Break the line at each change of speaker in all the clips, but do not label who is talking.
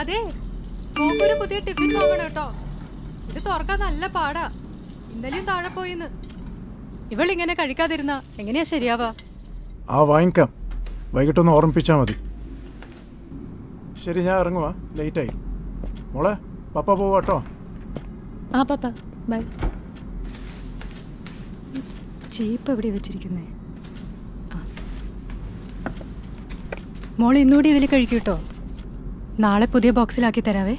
അതെ, മോക്കൊരു പുതിയ ടിഫിൻ വാങ്ങണം കേട്ടോ. ഇത് തുറക്കാൻ നല്ല പാടാ. ഇന്നലെയും താഴെ പോയിന്ന്. ഇവളിങ്ങനെ കഴിക്കാതിരുന്ന എങ്ങനെയാ ശരിയാവാ?
വാങ്ങിക്കാം. വൈകിട്ടൊന്ന് ഓർമ്മിപ്പിച്ചാൽ മതി. ശരി, ഞാൻ ഇറങ്ങുവാ, ലേറ്റായി. മോളെ, പപ്പ പോവാട്ടോ.
ആ പപ്പ ബൈ. ചീപ്പ് എവിടെ വെച്ചിരിക്കുന്നേ? മോൾ ഇന്നുകൂടി ഇതിൽ കഴിക്കൂട്ടോ. നാളെ പുതിയ ബോക്സിലാക്കി തരാവേ.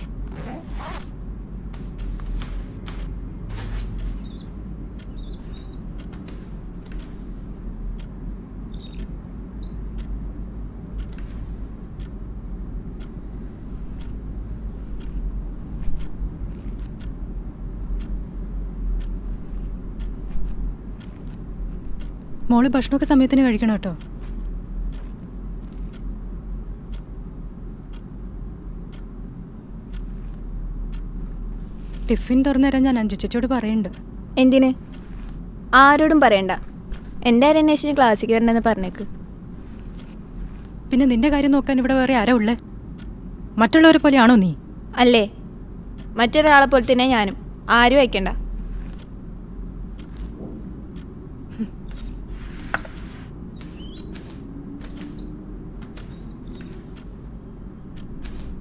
മോള് ഭക്ഷണമൊക്കെ സമയത്തിന് കഴിക്കണം കേട്ടോ. ടിഫിൻ തുറന്നുതരാൻ ഞാൻ അഞ്ജു ചേച്ചിയോട് പറയുന്നുണ്ട്.
എന്തിന്? ആരോടും പറയണ്ട. എൻ്റെ അന്വേഷിച്ച് ക്ലാസ്സിക്ക് വരണമെന്ന് പറഞ്ഞേക്ക്.
പിന്നെ നിന്റെ കാര്യം നോക്കാൻ ഇവിടെ വേറെ ആരാ ഉള്ളേ? മറ്റുള്ളവരെ പോലെയാണോ നീ?
അല്ലേ, മറ്റൊരാളെ പോലെ തന്നെ ഞാനും. ആരും വയ്ക്കണ്ട.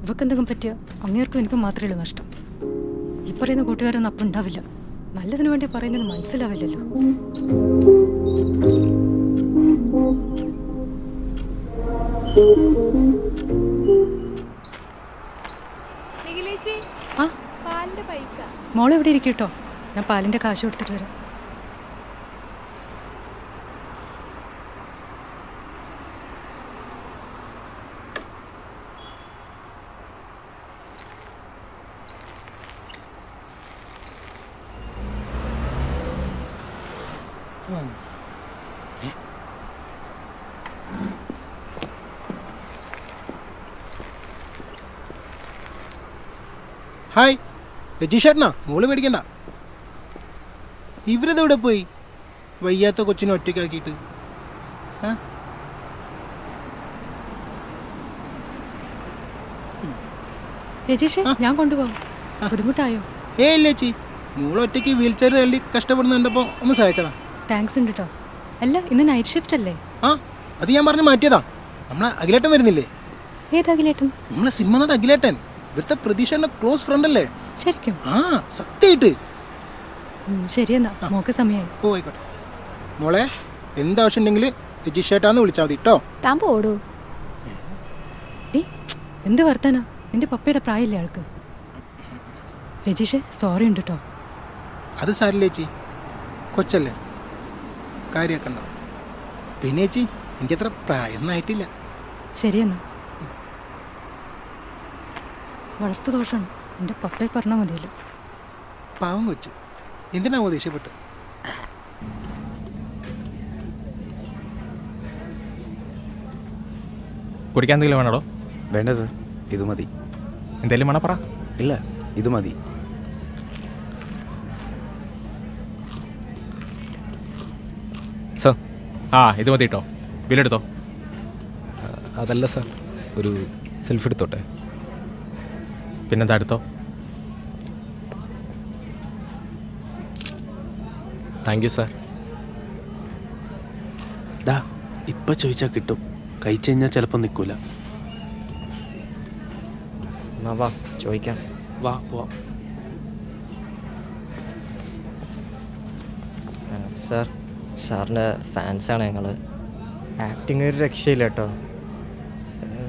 ഇവക്കെന്തെങ്കിലും പറ്റിയ അങ്ങേർക്കും എനിക്കും മാത്രമേ ഉള്ളൂ നഷ്ടം. ഈ പറയുന്ന കൂട്ടുകാരൊന്നും അപ്പം ഉണ്ടാവില്ല. നല്ലതിനു വേണ്ടി പറയുന്നത് മനസ്സിലാവില്ലല്ലോ. മോളെ എവിടെ ഇരിക്കട്ടോ, ഞാൻ പാലിന്റെ കാശ് കൊടുത്തിട്ട് വരാം.
ഹായ് രജീഷേട്ടനാ, മോള് പേടിക്കണ്ട. ഇവരിതെവിടെ പോയി? വയ്യാത്ത കൊച്ചിനെ ഒറ്റയ്ക്കാക്കിയിട്ട്.
രജീഷേ, ഞാൻ കൊണ്ടുപോകും. ബുദ്ധിമുട്ടായോ?
ഇല്ല ചേച്ചി, മോള് ഒറ്റയ്ക്ക് വീൽ ചെയർ തള്ളി കഷ്ടപ്പെടുന്നുണ്ടപ്പോൾ ഒന്ന് സഹായിച്ചതാ.
താങ്ക്സ് ഉണ്ട് കേട്ടോ. അല്ല, ഇന്ന് നൈറ്റ് ഷിഫ്റ്റ് അല്ലേ?
അത് ഞാൻ പറഞ്ഞ് മാറ്റിയതാ. നമ്മളെ അഖിലേട്ടൻ വരുന്നില്ലേ?
ഏത് അഖിലേട്ടൻ?
നമ്മളെ സിനിമ നട അഖിലേട്ടൻ. ഇവിടുത്തെ പ്രതീക്ഷയുടെ ക്ലോസ് ഫ്രണ്ട് അല്ലേ?
ശരിക്കും?
സത്യമായിട്ട്.
ശരിയെന്നാ, മോക്ക് സമയമായി.
ഓ ആയിക്കോട്ടെ. മോളെ, എന്താവശ്യം ഉണ്ടെങ്കിൽ രജീഷേട്ടാന്ന് വിളിച്ചാൽ മതി കേട്ടോ.
താൻ പോടൂ.
എന്ത് വർത്താനാ? നിന്റെ പപ്പയുടെ പ്രായമില്ലേ ആൾക്ക്? രജീഷേ, സോറി ഉണ്ട് കേട്ടോ.
അത് സാരില്ല ചേച്ചി, കൊച്ചല്ലേ, കാര്യമൊക്കെ ഉണ്ടാവും. പിന്നെ ചേച്ചി, എനിക്കത്ര പ്രായമൊന്നും ആയിട്ടില്ല.
ശരിയെന്നാ. വളർത്തു ദോഷമാണ്. എൻ്റെ പപ്പയെ പറഞ്ഞാൽ മതിയല്ലോ.
പാവം കൊച്ച്, എന്തിനാവോ ദേഷ്യപ്പെട്ടു?
കുടിക്കാൻ എന്തെങ്കിലും വേണോ?
വേണ്ട സർ, ഇത് മതി.
എന്തെങ്കിലും വേണോ പറ.
ഇല്ല, ഇത് മതി.
സർ, ഇത് മതി കേട്ടോ. ബില്ലെടുത്തോ.
അതല്ല സർ, ഒരു സെൽഫി എടുത്തോട്ടെ.
പിന്നെന്താ എടുത്തോ.
Thank you sir. ഡാ, ഇപ്പം ചോദിച്ചാൽ കിട്ടും. കഴിച്ചു കഴിഞ്ഞാൽ ചിലപ്പോൾ നിൽക്കൂല.
വാ ചോദിക്കാം.
വാ പോവാം.
സാർ, സാറിൻ്റെ ഫാൻസാണ് ഞങ്ങൾ. ആക്ടിങ് ഒരു രക്ഷയില്ല കേട്ടോ.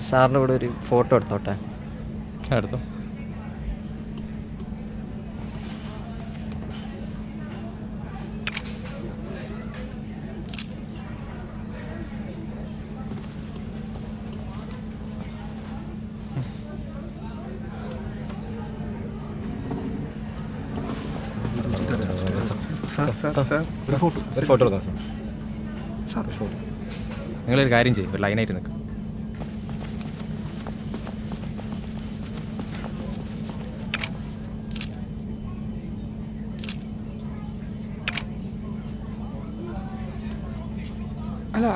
സാറിൻ്റെ കൂടെ ഒരു ഫോട്ടോ എടുത്തോട്ടെ.
എടുത്തോ. ഫോട്ടോ എടുക്കാം സാർ. നിങ്ങളൊരു കാര്യം ചെയ്യും, ഒരു ലൈനായിട്ട് നിൽക്കും.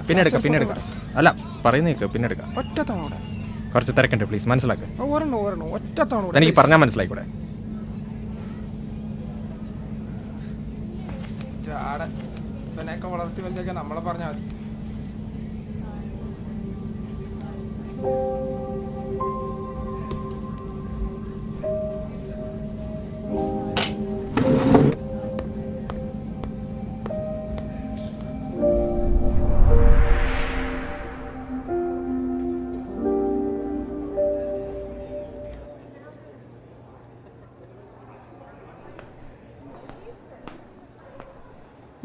പിന്നെ എടുക്കാം. അല്ല, പറയുന്ന കേൾക്കുക, പിന്നെ എടുക്കാം.
ഒറ്റ തവണ
കുറച്ച് തിരക്കുണ്ട് പ്ലീസ് മനസ്സിലാക്കുക.
ഒറ്റ തവണ
എനിക്ക് പറഞ്ഞാൽ മനസ്സിലായിക്കൂടെ?
ഇവനെയൊക്കെ വളർത്തി വലുതൊക്കെ നമ്മളെ പറഞ്ഞാൽ മതി.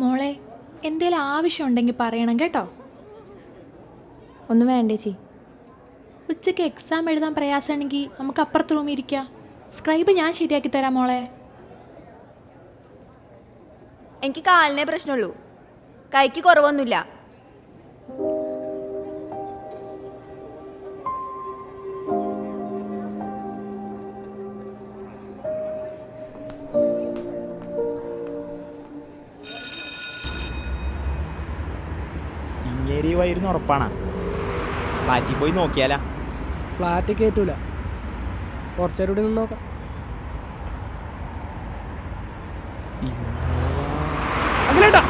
മോളെ എന്തേലും ആവശ്യമുണ്ടെങ്കിൽ പറയണം കേട്ടോ.
ഒന്നും വേണ്ടേ ചി.
ഉച്ചയ്ക്ക് എക്സാം എഴുതാൻ പ്രയാസമാണെങ്കിൽ നമുക്ക് അപ്പുറത്ത് റൂമിൽ ഇരിക്കാം. സ്ക്രൈബ് ഞാൻ ശരിയാക്കി തരാം മോളെ.
എനിക്ക് കാലിനേ പ്രശ്നമുള്ളൂ, കൈക്ക് കുറവൊന്നുമില്ല.
ഇങ്ങേരി വൈരുന്ന് ഉറപ്പാണ്. ഫ്ലാറ്റിൽ പോയി നോക്കിയാലാ?
ഫ്ലാറ്റ് കയറ്റൂല, കുറച്ചേരം കൂടി നിന്ന് നോക്കാം. അഖിലേട്ടാ,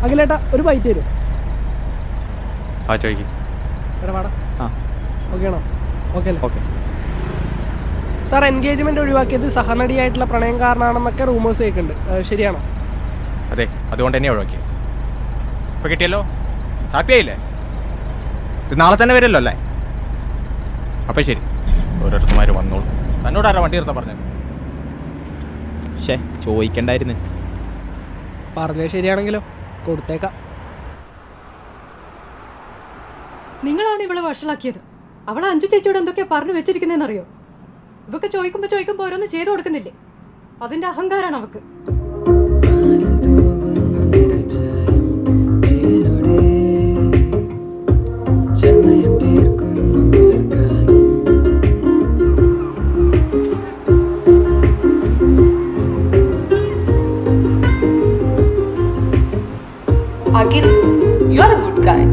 അഖിലേട്ടാ ഒരു ബൈറ്റ് തരും.
ആ ചോദിക്കും.
വാടാ.
ആ
ഓക്കെ ആണോ? ഓക്കെ അല്ലേ?
ഓക്കെ.
സാർ, എൻഗേജ്മെന്റ് ഒഴിവാക്കിയത് സഹനടിയായിട്ടുള്ള പ്രണയം കാരണമാണെന്നൊക്കെ റൂമേഴ്സ് കേൾക്കുന്നുണ്ട്, ശരിയാണോ?
അതെ, അതുകൊണ്ട് തന്നെ ഒഴിവാക്കിയത്. ഇപ്പൊ കിട്ടിയല്ലോ, ഹാപ്പി ആയില്ലേ? ഇത് നാളെ തന്നെ വരുമല്ലോ അല്ലേ? അപ്പം ശരി, ഓരോരുത്തന്മാർ വന്നോളൂ. തന്നോട് ആരാ വണ്ടി നിർത്താൻ പറഞ്ഞത്?
പക്ഷേ ചോദിക്കണ്ടായിരുന്നു.
പറഞ്ഞത് ശരിയാണെങ്കിലോ കൊടുത്തേക്കാം.
നിങ്ങളാണ് ഇവളെ വഷളാക്കിയത്. അവളെ അഞ്ചു ചേച്ചിയോട് എന്തൊക്കെയാ പറഞ്ഞു വെച്ചിരിക്കുന്നതെന്നറിയോ? ഇവക്ക് ചോദിക്കുമ്പോ ഓരോന്ന് ചെയ്തു കൊടുക്കുന്നില്ലേ? അതിന്റെ അഹങ്കാരാണ് അവക്ക്.
Akhil, you are a good guy.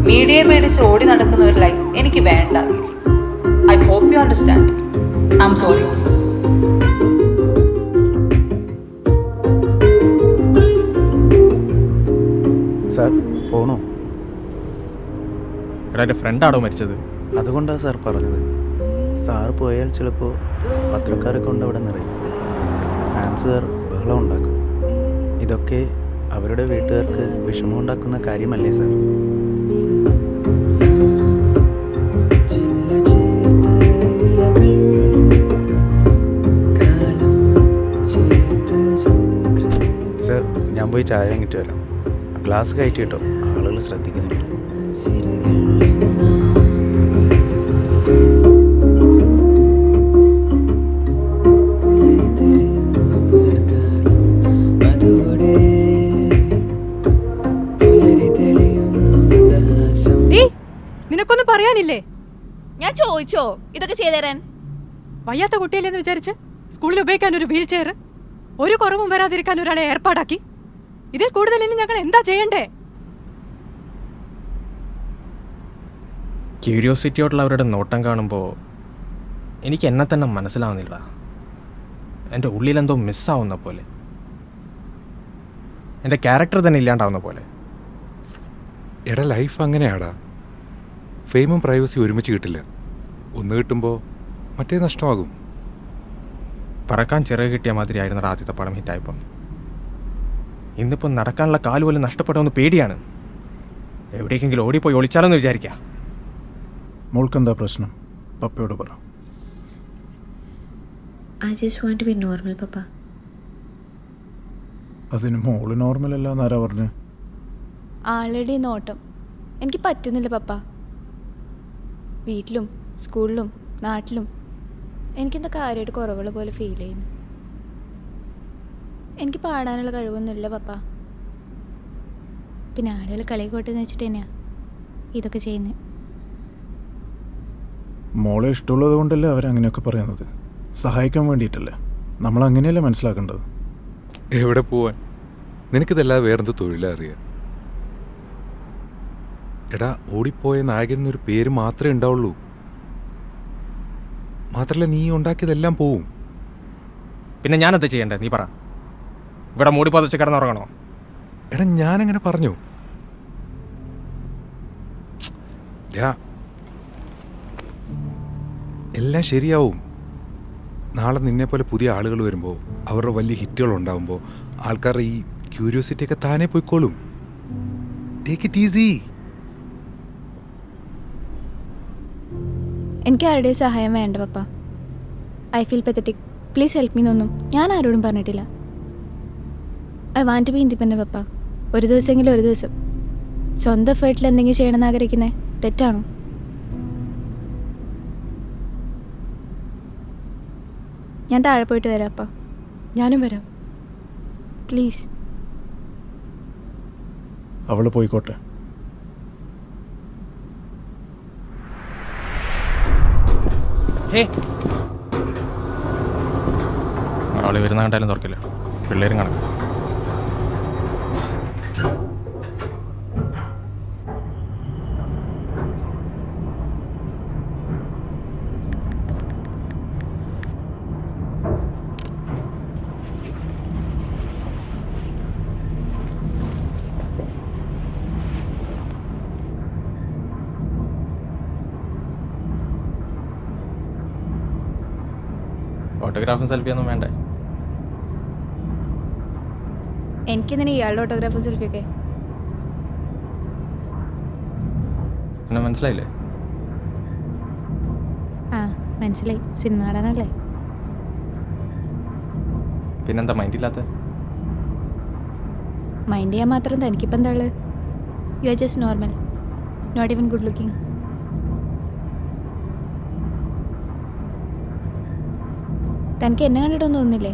മീഡിയയെ പേടിച്ച് ഓടി നടക്കുന്ന ഒരു ലൈഫ് എനിക്ക് വേണ്ട. I hope you understand. I am sorry.
Sir പോണോ?
എടാ, എൻ്റെ ഫ്രണ്ടാണോ മരിച്ചത്?
അതുകൊണ്ടാണ് സാർ പറഞ്ഞത്. സാർ പോയാൽ ചിലപ്പോൾ പത്രക്കാരെ കൊണ്ട് അവിടെ നിറയും. ഫാൻസുകാർ ബഹളം ഉണ്ടാക്കും. ഇതൊക്കെ അവരുടെ വീട്ടുകാർക്ക് വിഷമമുണ്ടാക്കുന്ന കാര്യമല്ലേ സാർ? സാർ, ഞാൻ പോയി ചായ വാങ്ങിയിട്ട് വരാം. ഗ്ലാസ് കയറ്റി കേട്ടോ, ആളുകൾ ശ്രദ്ധിക്കുന്നുണ്ട്.
നിനക്കൊന്നും പറയാനില്ലേ?
ഞാൻ ചോദിച്ചോ ഇതൊക്കെ ചെയ്തുതരാൻ?
വയ്യാത്ത കുട്ടിയല്ലേന്ന് വിചാരിച്ച് സ്കൂളിൽ ഉപയോഗിക്കാൻ ഒരു വീൽ ചെയർ, ഒരു കുറവും വരാതിരിക്കാൻ ഒരാളെ ഏർപ്പാടാക്കി. ഇതിൽ കൂടുതൽ ഇനി ഞങ്ങൾ എന്താ ചെയ്യണ്ടേ?
ക്യൂരിയോസിറ്റിയോടുള്ള അവരുടെ നോട്ടം കാണുമ്പോൾ എനിക്ക് എന്നെ തന്നെ മനസ്സിലാവുന്നില്ല. എൻ്റെ ഉള്ളിലെന്തോ മിസ്സാവുന്ന പോലെ, എൻ്റെ ക്യാരക്ടർ തന്നെ ഇല്ലാണ്ടാവുന്ന പോലെ.
എടാ, ലൈഫ് അങ്ങനെയാടാ. ഫെയിമും പ്രൈവസി ഒരുമിച്ച് കിട്ടില്ല. ഒന്ന് കിട്ടുമ്പോൾ മറ്റേ നഷ്ടമാകും.
പറക്കാൻ ചിറക് കിട്ടിയ മാതിരി ആയിരുന്നു ആദ്യത്തെ പടം ഹിറ്റായപ്പം. ഇന്നിപ്പം നടക്കാനുള്ള കാല് പോലും നഷ്ടപ്പെട്ടൊന്ന് പേടിയാണ്. എവിടേക്കെങ്കിലും ഓടിപ്പോയി ഒളിച്ചാലോന്ന് വിചാരിക്കുക.
മോൾക്കെന്താ പ്രശ്നം? പപ്പയോട് പറ.
I just want to be normal, Papa.
അതിന് മോള് നോർമൽ അല്ല എന്നാരാ പറഞ്ഞു?
ആൾറെഡി നോട്ടം എനിക്ക് പറ്റുന്നില്ല പപ്പ. വീട്ടിലും സ്കൂളിലും നാട്ടിലും എനിക്കെന്താ കാര്യമായിട്ട് കുറവുള്ള പോലെ ഫീൽ ചെയ്യുന്നു. എനിക്ക് പാടാനുള്ള കഴിവൊന്നുമില്ല പപ്പ. പിന്നെ ആളുകൾ കളി കോട്ടെന്ന് വെച്ചിട്ട് തന്നെയാണ് ഇതൊക്കെ ചെയ്യുന്നത്.
മോളെ ഇഷ്ടമുള്ളത് കൊണ്ടല്ലേ അവരങ്ങനെയൊക്കെ പറയുന്നത്. സഹായിക്കാൻ വേണ്ടിയിട്ടല്ലേ. നമ്മൾ അങ്ങനെയല്ലേ മനസ്സിലാക്കേണ്ടത്.
എവിടെ പോവാൻ? നിനക്കിതല്ലാതെ വേറെന്ത് തൊഴിലാ അറിയാം? എടാ, ഓടിപ്പോയ നായകൻ എന്നൊരു പേര് മാത്രമേ ഉണ്ടാവുള്ളൂ. മാത്രമല്ല, നീ ഉണ്ടാക്കിയതെല്ലാം പോവും.
പിന്നെ ഞാനെന്ത് ചെയ്യണ്ടേ നീ പറ? ഇവിടെ മൂടി പതച്ച് കിടന്നുറങ്ങണോ?
എടാ, ഞാനങ്ങനെ പറഞ്ഞു? എല്ലാം ശരിയാവും. നാളെ നിന്നെപ്പോലെ പുതിയ ആളുകൾ വരുമ്പോൾ, അവരുടെ വലിയ ഹിറ്റുകൾ ഉണ്ടാകുമ്പോൾ, ആൾക്കാരുടെ ഈ ക്യൂരിയോസിറ്റി ഒക്കെ താനേ പോയിക്കോളും. Take it easy.
എനിക്ക് ആരുടെയും സഹായം വേണ്ട പപ്പ. I feel pathetic. Please help me എന്നൊന്നും ഞാൻ ആരോടും പറഞ്ഞിട്ടില്ല. I want to be independent പപ്പ. ഒരു ദിവസമെങ്കിലും ഒരു ദിവസം സ്വന്തം എഫേർട്ടിൽ എന്തെങ്കിലും ചെയ്യണമെന്ന് ആഗ്രഹിക്കുന്നത് തെറ്റാണോ? ഞാൻ താഴെ പോയിട്ട് വരാം അപ്പ.
ഞാനും വരാം.
പ്ലീസ്.
അവൾ പോയിക്കോട്ടെ.
ആള് വരുന്ന കണ്ടാലും തുറക്കില്ല. പിള്ളേരും കണക്ക്. ഫോട്ടോഗ്രാഫും സെൽഫിയൊന്നും വേണ്ടേ?
എനിക്കെന്തിനാ ഇയാളുടെ ഓട്ടോഗ്രാഫ് സെൽഫിയൊക്കെ?
എന്നെ മനസ്സിലായില്ലേ?
ആ മനസ്സിലായി. സിനിമ കാണാനല്ലേ?
പിന്നെന്താ മൈൻഡില്ലാത്ത?
മൈൻഡ് ചെയ്യാൻ മാത്രം തനിക്കിപ്പോൾ എന്താ ഉള്ളത്? You are just normal, not even good looking. തനിക്ക് എന്നെ കണ്ടിട്ടൊന്നും തോന്നുന്നില്ലേ?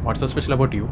What's so special about U?